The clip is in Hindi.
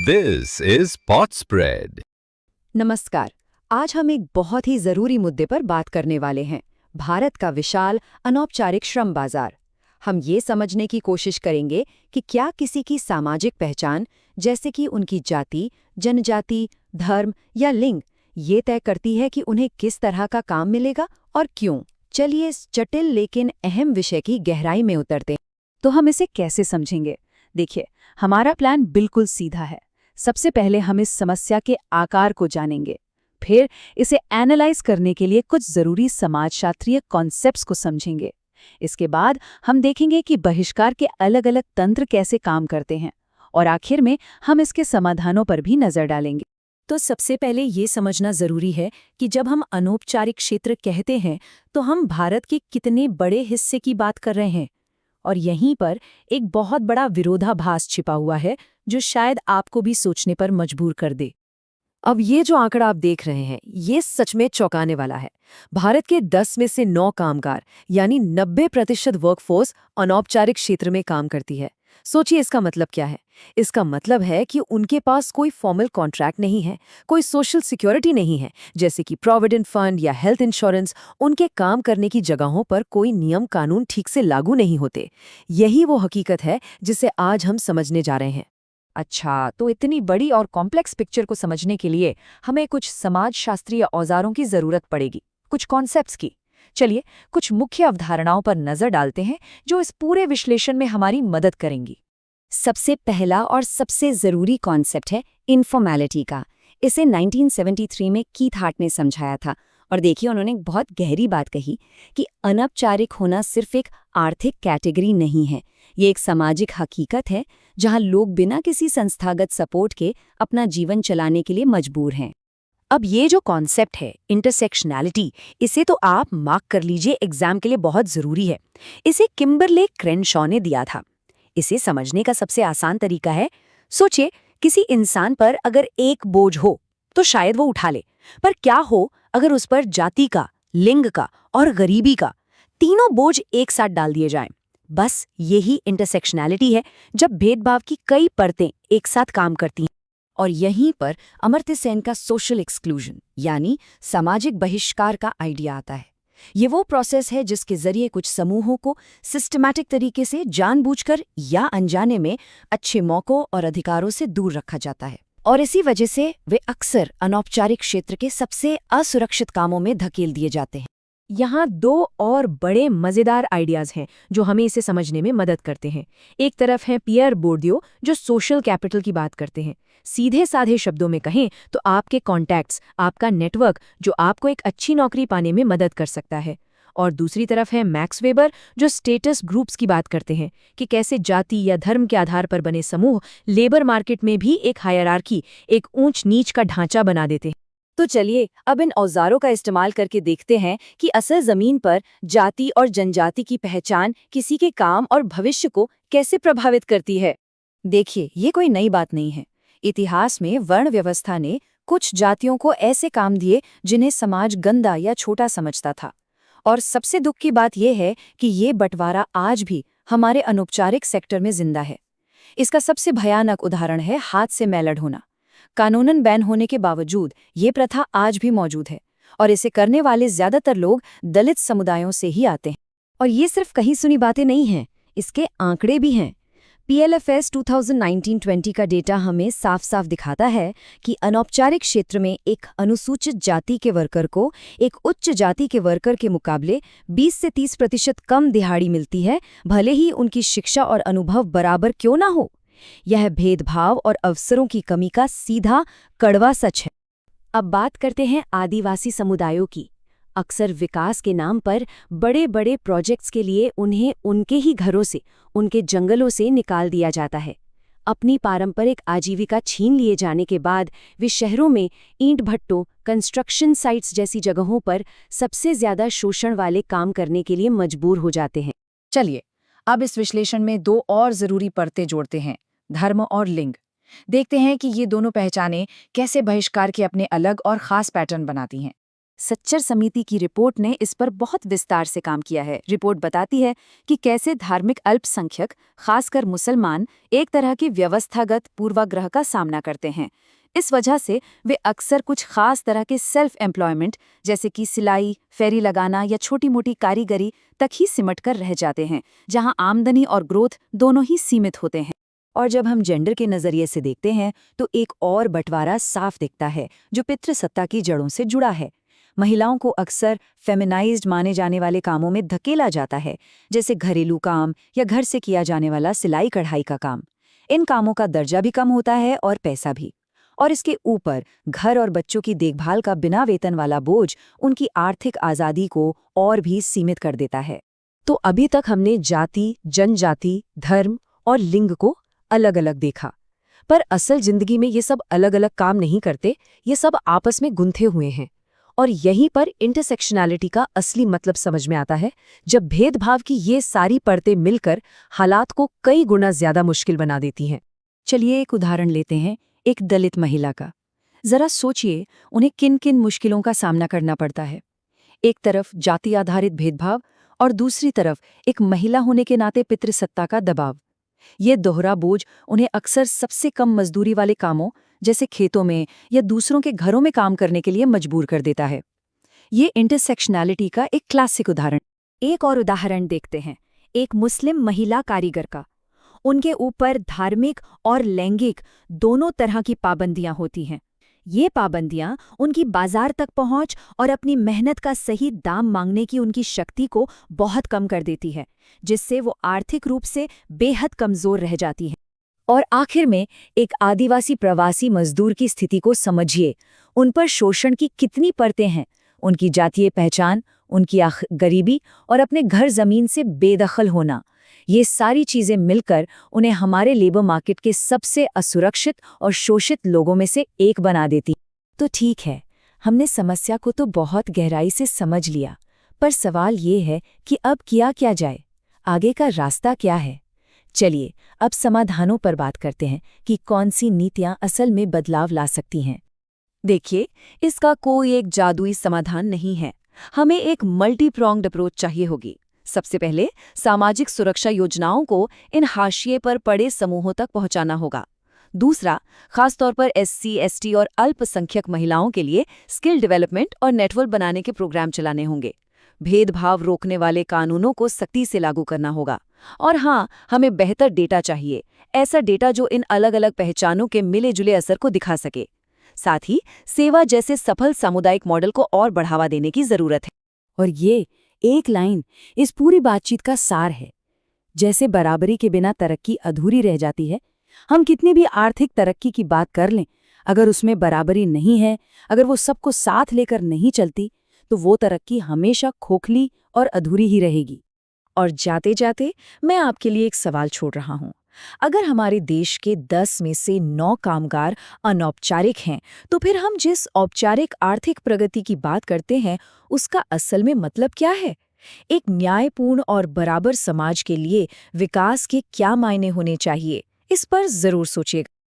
This is Pot Spread. नमस्कार। आज हम एक बहुत ही जरूरी मुद्दे पर बात करने वाले हैं, भारत का विशाल अनौपचारिक श्रम बाजार। हम ये समझने की कोशिश करेंगे कि क्या किसी की सामाजिक पहचान, जैसे कि उनकी जाति, जनजाति, धर्म या लिंग, ये तय करती है कि उन्हें किस तरह का काम मिलेगा और क्यों। चलिए इस जटिल लेकिन अहम विषय की गहराई में उतरते हैं। तो हम इसे कैसे समझेंगे? देखिए, हमारा प्लान बिल्कुल सीधा है। सबसे पहले हम इस समस्या के आकार को जानेंगे, फिर इसे एनालाइज करने के लिए कुछ जरूरी समाजशास्त्रीय कॉन्सेप्ट्स को समझेंगे। इसके बाद हम देखेंगे कि बहिष्कार के अलग-अलग तंत्र कैसे काम करते हैं, और आखिर में हम इसके समाधानों पर भी नजर डालेंगे। तो सबसे पहले ये समझना जरूरी है कि जब हम अनौपचारिक क्षेत्र कहते हैं तो हम भारत के कितने बड़े हिस्से की बात कर रहे हैं। और यहीं पर एक बहुत बड़ा विरोधाभास छिपा हुआ है जो शायद आपको भी सोचने पर मजबूर कर दे। अब ये जो आंकड़ा आप देख रहे हैं, ये सच में चौंकाने वाला है। भारत के 10 में से 9 कामगार यानी 90% वर्कफोर्स अनौपचारिक क्षेत्र में काम करती है। सोचिए इसका मतलब क्या है। इसका मतलब है कि उनके पास कोई फॉर्मल कॉन्ट्रैक्ट नहीं है, कोई सोशल सिक्योरिटी नहीं है, जैसे कि प्रोविडेंट फंड या हेल्थ इंश्योरेंस। उनके काम करने की जगहों पर कोई नियम कानून ठीक से लागू नहीं होते। यही वो हकीकत है जिसे आज हम समझने जा रहे हैं। अच्छा, तो इतनी बड़ी और कॉम्प्लेक्स पिक्चर को समझने के लिए हमें कुछ समाजशास्त्रीय औजारों की जरूरत पड़ेगी, कुछ कॉन्सेप्ट्स की। चलिए कुछ मुख्य अवधारणाओं पर नजर डालते हैं जो इस पूरे विश्लेषण में हमारी मदद करेंगी। सबसे पहला और सबसे जरूरी कॉन्सेप्ट है इनफॉर्मेलिटी का। इसे 1973 में कीथ हार्ट ने समझाया था। और देखिए, उन्होंने एक बहुत गहरी बात कही कि अनौपचारिक होना सिर्फ एक आर्थिक कैटेगरी नहीं है, ये एक सामाजिक हकीकत है जहां लोग बिना किसी संस्थागत सपोर्ट के अपना जीवन चलाने के लिए मजबूर हैं। अब ये जो कॉन्सेप्ट है इंटरसेक्शनैलिटी, इसे तो आप मार्क कर लीजिए, एग्जाम के लिए बहुत जरूरी है। इसे किम्बरले क्रेनशॉ ने दिया था। इसे समझने का सबसे आसान तरीका है, सोचिए किसी इंसान पर अगर एक बोझ हो तो शायद वो उठा ले, पर क्या हो अगर उस पर जाति का, लिंग का और गरीबी का तीनों बोझ एक साथ डाल दिए जाएं? बस यही इंटरसेक्शनैलिटी है, जब भेदभाव की कई परतें एक साथ काम करती हैं। और यहीं पर अमर्त्य सेन का सोशल एक्सक्लूजन यानी सामाजिक बहिष्कार का आइडिया आता है। ये वो प्रोसेस है जिसके जरिए कुछ समूहों को सिस्टमैटिक तरीके से जानबूझकर या अनजाने में अच्छे मौकों और अधिकारों से दूर रखा जाता है, और इसी वजह से वे अक्सर अनौपचारिक क्षेत्र के सबसे असुरक्षित कामों में धकेल दिए जाते हैं। यहाँ दो और बड़े मजेदार आइडियाज हैं जो हमें इसे समझने में मदद करते हैं। एक तरफ है पियर बोर्डियो, जो सोशल कैपिटल की बात करते हैं। सीधे साधे शब्दों में कहें तो आपके कॉन्टैक्ट्स, आपका नेटवर्क, जो आपको एक अच्छी नौकरी पाने में मदद कर सकता है। और दूसरी तरफ है मैक्स वेबर, जो स्टेटस ग्रुप्स की बात करते हैं कि कैसे जाति या धर्म के आधार पर बने समूह लेबर मार्केट में भी एक हायरार्की, एक ऊंच नीच का ढांचा बना देते हैं। तो चलिए अब इन औजारों का इस्तेमाल करके देखते हैं कि असल जमीन पर जाति और जनजाति की पहचान किसी के काम और भविष्य को कैसे प्रभावित करती है। देखिए, ये कोई नई बात नहीं है। इतिहास में वर्ण व्यवस्था ने कुछ जातियों को ऐसे काम दिए जिन्हें समाज गंदा या छोटा समझता था। और सबसे दुख की बात यह है कि ये बंटवारा आज भी हमारे अनौपचारिक सेक्टर में जिंदा है। इसका सबसे भयानक उदाहरण है हाथ से मैलड होना। कानूनन बैन होने के बावजूद ये प्रथा आज भी मौजूद है, और इसे करने वाले ज्यादातर लोग दलित समुदायों से ही आते हैं। और ये सिर्फ कहीं सुनी बातें नहीं हैं, इसके आंकड़े भी हैं। PLFS 2019-20 का डेटा हमें साफ साफ दिखाता है कि अनौपचारिक क्षेत्र में एक अनुसूचित जाति के वर्कर को एक उच्च जाति के वर्कर के मुकाबले 20 से 30% कम दिहाड़ी मिलती है, भले ही उनकी शिक्षा और अनुभव बराबर क्यों ना हो। यह भेदभाव और अवसरों की कमी का सीधा कड़वा सच है। अब बात करते हैं आदिवासी समुदायों की। अक्सर विकास के नाम पर बड़े बड़े प्रोजेक्ट्स के लिए उन्हें उनके ही घरों से, उनके जंगलों से निकाल दिया जाता है। अपनी पारंपरिक आजीविका छीन लिए जाने के बाद वे शहरों में ईंट भट्टों, कंस्ट्रक्शन साइट्स जैसी जगहों पर सबसे ज्यादा शोषण वाले काम करने के लिए मजबूर हो जाते हैं। चलिए अब इस विश्लेषण में दो और जरूरी परतें जोड़ते हैं, धर्म और लिंग। देखते हैं कि ये दोनों पहचानें कैसे बहिष्कार के अपने अलग और खास पैटर्न बनाती हैं। सच्चर समिति की रिपोर्ट ने इस पर बहुत विस्तार से काम किया है। रिपोर्ट बताती है कि कैसे धार्मिक अल्पसंख्यक, खासकर मुसलमान, एक तरह की व्यवस्थागत पूर्वाग्रह का सामना करते हैं। इस वजह से वे अक्सर कुछ खास तरह के सेल्फ एम्प्लॉयमेंट जैसे कि सिलाई, फेरी लगाना या छोटी मोटी कारीगरी तक ही सिमट कर रह जाते हैं, जहां आमदनी और ग्रोथ दोनों ही सीमित होते हैं। और जब हम जेंडर के नजरिए से देखते हैं तो एक और बंटवारा साफ दिखता है जो पितृसत्ता की जड़ों से जुड़ा है। महिलाओं को अक्सर फेमिनाइज्ड माने जाने वाले कामों में धकेला जाता है, जैसे घरेलू काम या घर से किया जाने वाला सिलाई कढ़ाई का काम। इन कामों का दर्जा भी कम होता है और पैसा भी। और इसके ऊपर घर और बच्चों की देखभाल का बिना वेतन वाला बोझ उनकी आर्थिक आज़ादी को और भी सीमित कर देता है। तो अभी तक हमने जाति, जनजाति, धर्म और लिंग को अलग अलग देखा, पर असल जिंदगी में ये सब अलग अलग काम नहीं करते, ये सब आपस में गुंथे हुए हैं। और यहीं पर इंटरसेक्शनैलिटी का असली मतलब समझ में आता है, जब भेदभाव की ये सारी परतें मिलकर हालात को कई गुना ज्यादा मुश्किल बना देती हैं। चलिए एक उदाहरण लेते हैं, एक दलित महिला का। जरा सोचिए उन्हें किन किन मुश्किलों का सामना करना पड़ता है। एक तरफ जाति आधारित भेदभाव और दूसरी तरफ एक महिला होने के नाते पितृसत्ता का दबाव। ये दोहरा बोझ उन्हें अक्सर सबसे कम मजदूरी वाले कामों जैसे खेतों में या दूसरों के घरों में काम करने के लिए मजबूर कर देता है। ये इंटरसेक्शनैलिटी का एक क्लासिक उदाहरण। एक और उदाहरण देखते हैं, एक मुस्लिम महिला कारीगर का। उनके ऊपर धार्मिक और लैंगिक दोनों तरह की पाबंदियां होती हैं। ये पाबंदियां उनकी बाजार तक पहुंच और अपनी मेहनत का सही दाम मांगने की उनकी शक्ति को बहुत कम कर देती है, जिससे वो आर्थिक रूप से बेहद कमजोर रह जाती हैं। और आखिर में एक आदिवासी प्रवासी मजदूर की स्थिति को समझिए। उन पर शोषण की कितनी परतें हैं, उनकी जातीय पहचान, उनकी गरीबी और अपने घर जमीन से बेदखल होना। ये सारी चीजें मिलकर उन्हें हमारे लेबर मार्केट के सबसे असुरक्षित और शोषित लोगों में से एक बना देती। तो ठीक है, हमने समस्या को तो बहुत गहराई से समझ लिया, पर सवाल ये है कि अब किया क्या जाए, आगे का रास्ता क्या है। चलिए अब समाधानों पर बात करते हैं कि कौन सी नीतियां असल में बदलाव ला सकती हैं। देखिए, इसका कोई एक जादुई समाधान नहीं है। हमें एक मल्टी प्रोंग्ड अप्रोच चाहिए होगी। सबसे पहले सामाजिक सुरक्षा योजनाओं को इन हाशिए पर पड़े समूहों तक पहुंचाना होगा। दूसरा, खासतौर पर SC, ST और अल्पसंख्यक महिलाओं के लिए स्किल डेवलपमेंट और नेटवर्क बनाने के प्रोग्राम चलाने होंगे। भेदभाव रोकने वाले कानूनों को सख्ती से लागू करना होगा। और हाँ, हमें बेहतर डेटा चाहिए, ऐसा डेटा जो इन अलग अलग पहचानों के मिले जुले असर को दिखा सके। साथ ही सेवा जैसे सफल सामुदायिक मॉडल को और बढ़ावा देने की जरूरत है। और ये एक लाइन इस पूरी बातचीत का सार है। जैसे बराबरी के बिना तरक्की अधूरी रह जाती है, हम कितनी भी आर्थिक तरक्की की बात कर लें, अगर उसमें बराबरी नहीं है, अगर वो सबको साथ लेकर नहीं चलती, तो वो तरक्की हमेशा खोखली और अधूरी ही रहेगी। और जाते जाते मैं आपके लिए एक सवाल छोड़ रहा हूं। अगर हमारे देश के 10 में से 9 कामगार अनौपचारिक हैं, तो फिर हम जिस औपचारिक आर्थिक प्रगति की बात करते हैं, उसका असल में मतलब क्या है? एक न्यायपूर्ण और बराबर समाज के लिए विकास के क्या मायने होने चाहिए? इस पर जरूर सोचिएगा।